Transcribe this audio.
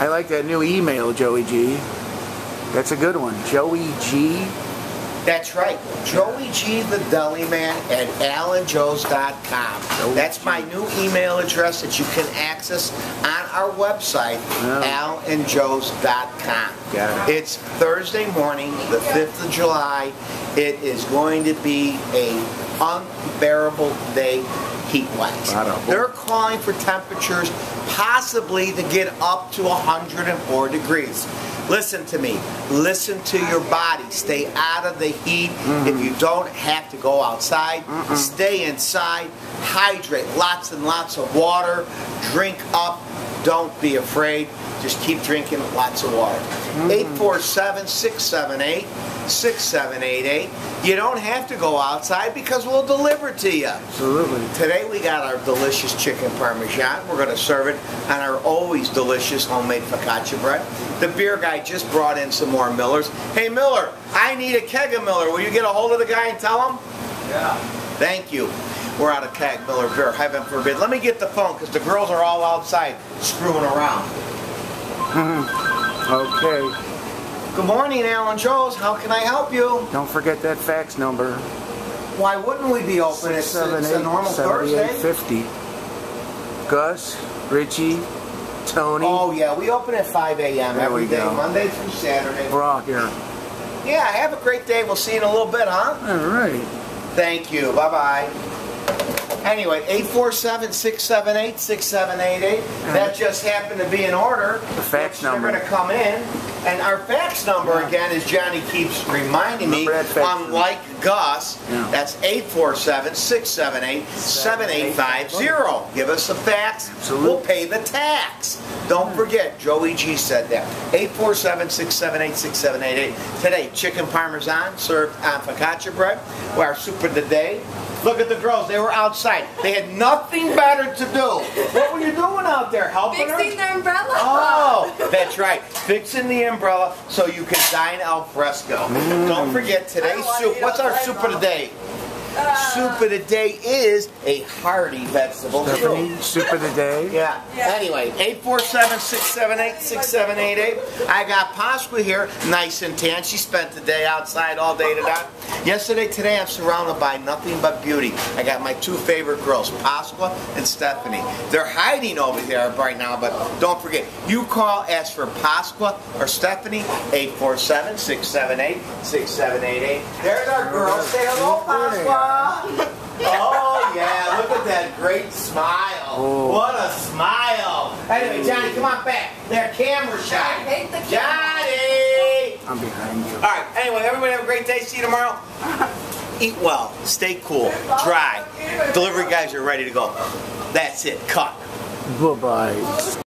I like that new email, Joey G. That's a good one. Joey G. That's right. Joey G, the deli man at alanjoes.com. That's my new email address that you can access on our website, alanjoes.com. Got it. It's Thursday morning, the 5th of July. It is going to be an unbearable day heat-wise. They're calling for temperatures possibly to get up to 104 degrees. Listen to me. Listen to your body. Stay out of the heat. If you don't have to go outside, stay inside. Hydrate. Lots and lots of water. Drink up. Don't be afraid. Just keep drinking lots of water. 847-678-6788. You don't have to go outside because we'll deliver it to you. Absolutely. Today we got our delicious chicken parmesan. We're going to serve it on our always delicious homemade focaccia bread. The beer guy just brought in some more Millers. Hey Miller, I need a keg of Miller. Will you get a hold of the guy and tell him? Yeah. Thank you. We're out of keg Miller beer, heaven forbid. Let me get the phone because the girls are all outside screwing around. Okay. Good morning, Alan Joes. How can I help you? Don't forget that fax number. Why wouldn't we be open? It's a normal Thursday. 7850. Gus, Richie, Tony. Oh yeah, we open at 5 a.m. There every we day, go. Monday through Saturday. We're all here. Yeah, have a great day. We'll see you in a little bit, huh? All right. Thank you. Bye-bye. Anyway, 847-678-6788. That just happened to be in order. The fax number. They're going to come in. And our fax number, again, as Johnny keeps reminding me, unlike Gus, that's 847-678-7850. Give us a fax. Absolutely. We'll pay the tax. Don't forget, Joey G said that. 847-678-6788. Today, chicken parmesan served on focaccia bread. Our soup of the day. Look at the girls. They were outside. They had nothing better to do. What were you doing out there? Helping her? Fixing the umbrella. Oh, that's right. Fixing the umbrella so you can dine al fresco. Don't forget today's soup. What's our soup of the day? Soup of the day is a hearty vegetable soup. Soup of the day. Yeah. Anyway, 847-678-6788. I got Pasqua here, nice and tan. She spent the day outside all day today. Today I'm surrounded by nothing but beauty. I got my two favorite girls, Pasqua and Stephanie. They're hiding over there right now, but don't forget, you call, ask for Pasqua or Stephanie, 847-678-6788. There's our girls. Say hello, Pasqua. Oh yeah, look at that great smile. Oh. What a smile. Anyway, Johnny, come on back. They're camera shy. I hate the Johnny! I'm behind you. Alright, anyway, everybody have a great day. See you tomorrow. Eat well. Stay cool. Dry. Delivery guys are ready to go. That's it. Cut. Bye-bye.